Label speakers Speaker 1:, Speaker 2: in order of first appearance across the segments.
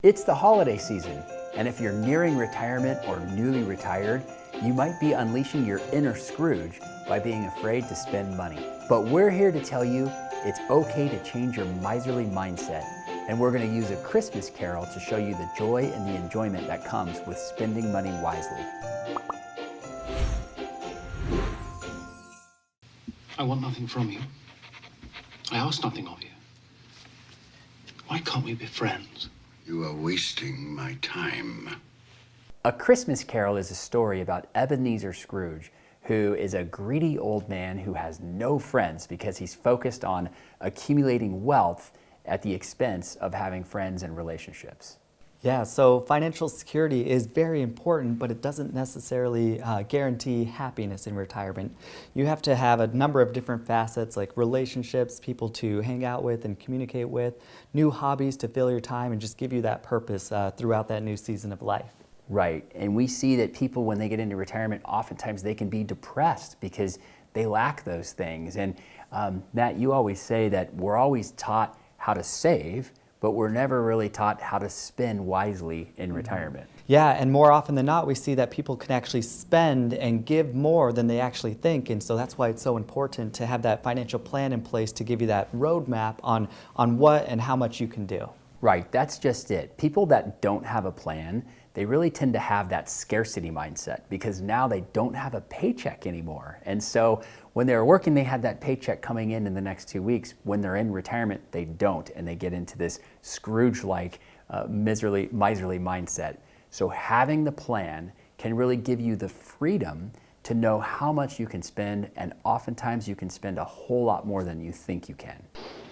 Speaker 1: It's the holiday season, and if you're nearing retirement or newly retired, you might be unleashing your inner Scrooge by being afraid to spend money. But we're here to tell you it's okay to change your miserly mindset, and we're going to use a Christmas carol to show you the joy and the enjoyment that comes with spending money wisely.
Speaker 2: I want nothing from you. I ask nothing of you. Why can't we be friends?
Speaker 3: You are wasting my time.
Speaker 1: A Christmas Carol is a story about Ebenezer Scrooge, who is a greedy old man who has no friends because he's focused on accumulating wealth at the expense of having friends and relationships.
Speaker 4: Yeah, so financial security is very important, but it doesn't necessarily guarantee happiness in retirement. You have to have a number of different facets like relationships, people to hang out with and communicate with, new hobbies to fill your time and just give you that purpose throughout that new season of life.
Speaker 1: Right, and we see that people when they get into retirement, oftentimes they can be depressed because they lack those things. And Matt, you always say that we're always taught how to save, but we're never really taught how to spend wisely in retirement.
Speaker 4: Yeah, and more often than not, we see that people can actually spend and give more than they actually think. And so that's why it's so important to have that financial plan in place to give you that roadmap on what and how much you can do.
Speaker 1: Right, that's just it. People that don't have a plan, they really tend to have that scarcity mindset because now they don't have a paycheck anymore. And so when they're working, they have that paycheck coming in the next 2 weeks. When they're in retirement, they don't, and they get into this Scrooge-like miserly mindset. So having the plan can really give you the freedom to know how much you can spend, and oftentimes you can spend a whole lot more than you think you can.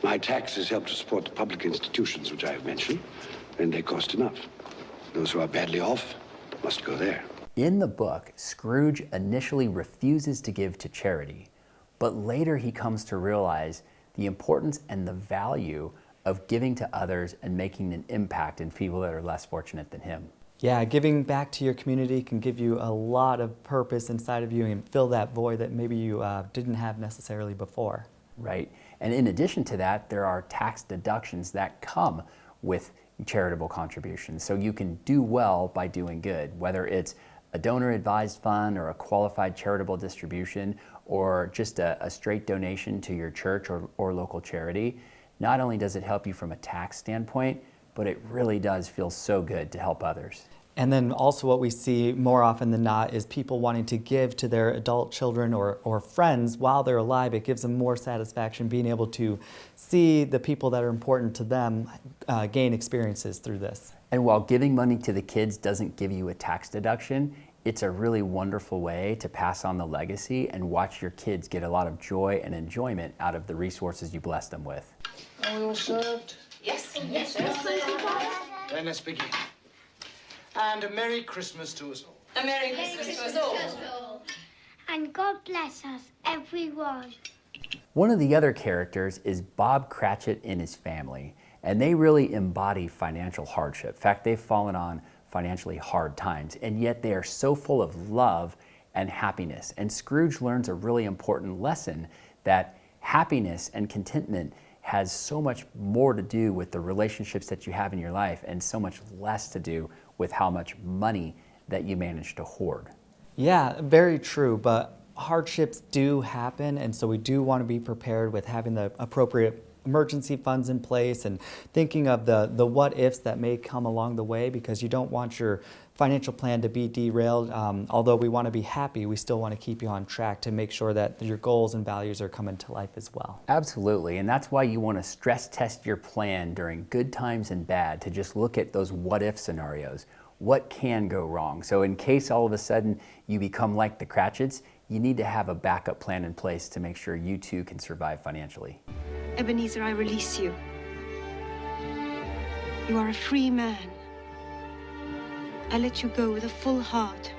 Speaker 3: My taxes help to support the public institutions which I have mentioned, and they cost enough. Those who are badly off must go there.
Speaker 1: In the book, Scrooge initially refuses to give to charity, but later he comes to realize the importance and the value of giving to others and making an impact in people that are less fortunate than him.
Speaker 4: Yeah, giving back to your community can give you a lot of purpose inside of you and fill that void that maybe you didn't have necessarily before.
Speaker 1: Right, and in addition to that, there are tax deductions that come with charitable contributions. So you can do well by doing good, whether it's a donor-advised fund or a qualified charitable distribution or just a straight donation to your church or local charity. Not only does it help you from a tax standpoint, but it really does feel so good to help others.
Speaker 4: And then also what we see more often than not is people wanting to give to their adult children or friends while they're alive. It gives them more satisfaction being able to see the people that are important to them gain experiences through this.
Speaker 1: And while giving money to the kids doesn't give you a tax deduction, it's a really wonderful way to pass on the legacy and watch your kids get a lot of joy and enjoyment out of the resources you bless them with.
Speaker 2: Are we all served?
Speaker 5: Yes.
Speaker 2: Then let's begin. And a Merry Christmas to us all.
Speaker 5: A Merry Christmas to us all.
Speaker 6: And God bless us, everyone.
Speaker 1: One of the other characters is Bob Cratchit and his family, and they really embody financial hardship. In fact, they've fallen on financially hard times, and yet they are so full of love and happiness. And Scrooge learns a really important lesson that happiness and contentment has so much more to do with the relationships that you have in your life and so much less to do with how much money that you manage to hoard.
Speaker 4: Yeah, very true, but hardships do happen, and so we do want to be prepared with having the appropriate emergency funds in place and thinking of the what ifs that may come along the way, because you don't want your financial plan to be derailed. Although we want to be happy, we still want to keep you on track to make sure that your goals and values are coming to life as well.
Speaker 1: Absolutely, and that's why you want to stress test your plan during good times and bad to just look at those what if scenarios. What can go wrong? So in case all of a sudden you become like the Cratchits, you need to have a backup plan in place to make sure you too can survive financially.
Speaker 7: Ebenezer, I release you. You are a free man. I let you go with a full heart.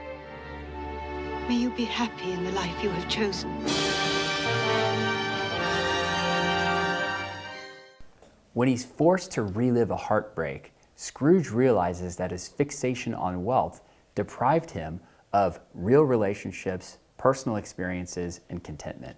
Speaker 7: May you be happy in the life you have chosen.
Speaker 1: When he's forced to relive a heartbreak, Scrooge realizes that his fixation on wealth deprived him of real relationships, personal experiences, and contentment.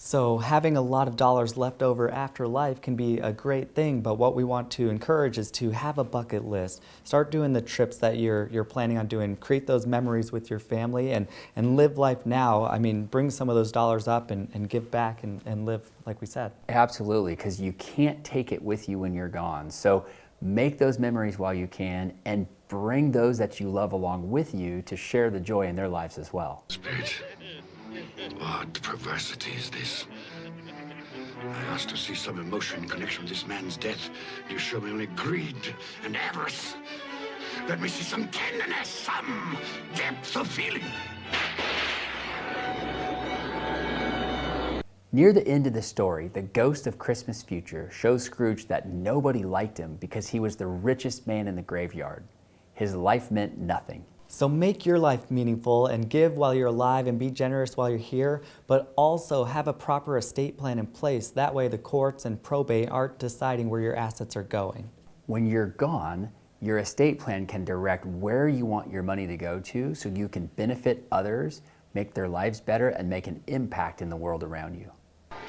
Speaker 4: So having a lot of dollars left over after life can be a great thing, but what we want to encourage is to have a bucket list. Start doing the trips that you're planning on doing. Create those memories with your family and live life now. I mean, bring some of those dollars up and give back and live like we said.
Speaker 1: Absolutely, because you can't take it with you when you're gone. So make those memories while you can and bring those that you love along with you to share the joy in their lives as well.
Speaker 3: Spirit, what perversity is this? I asked to see some emotion in connection with this man's death. You show me only greed and avarice. Let me see some tenderness, some depth of feeling.
Speaker 1: Near the end of the story, the ghost of Christmas future shows Scrooge that nobody liked him because he was the richest man in the graveyard. His life meant nothing.
Speaker 4: So make your life meaningful and give while you're alive and be generous while you're here, but also have a proper estate plan in place. That way the courts and probate aren't deciding where your assets are going.
Speaker 1: When you're gone, your estate plan can direct where you want your money to go to so you can benefit others, make their lives better, and make an impact in the world around you.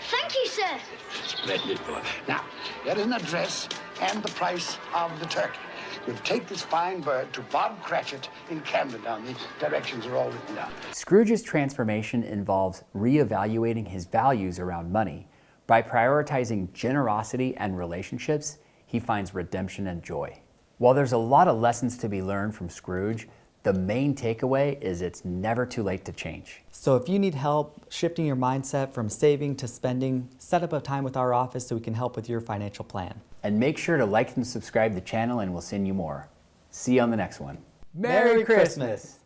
Speaker 6: Thank you, sir.
Speaker 3: Splendid boy. Now, here is an address and the price of the turkey. You'll take this fine bird to Bob Cratchit in Camden Town. The directions are all written down.
Speaker 1: Scrooge's transformation involves reevaluating his values around money. By prioritizing generosity and relationships, he finds redemption and joy. While there's a lot of lessons to be learned from Scrooge, the main takeaway is it's never too late to change.
Speaker 4: So if you need help shifting your mindset from saving to spending, set up a time with our office so we can help with your financial plan.
Speaker 1: And make sure to like and subscribe the channel and we'll send you more. See you on the next one.
Speaker 4: Merry Christmas!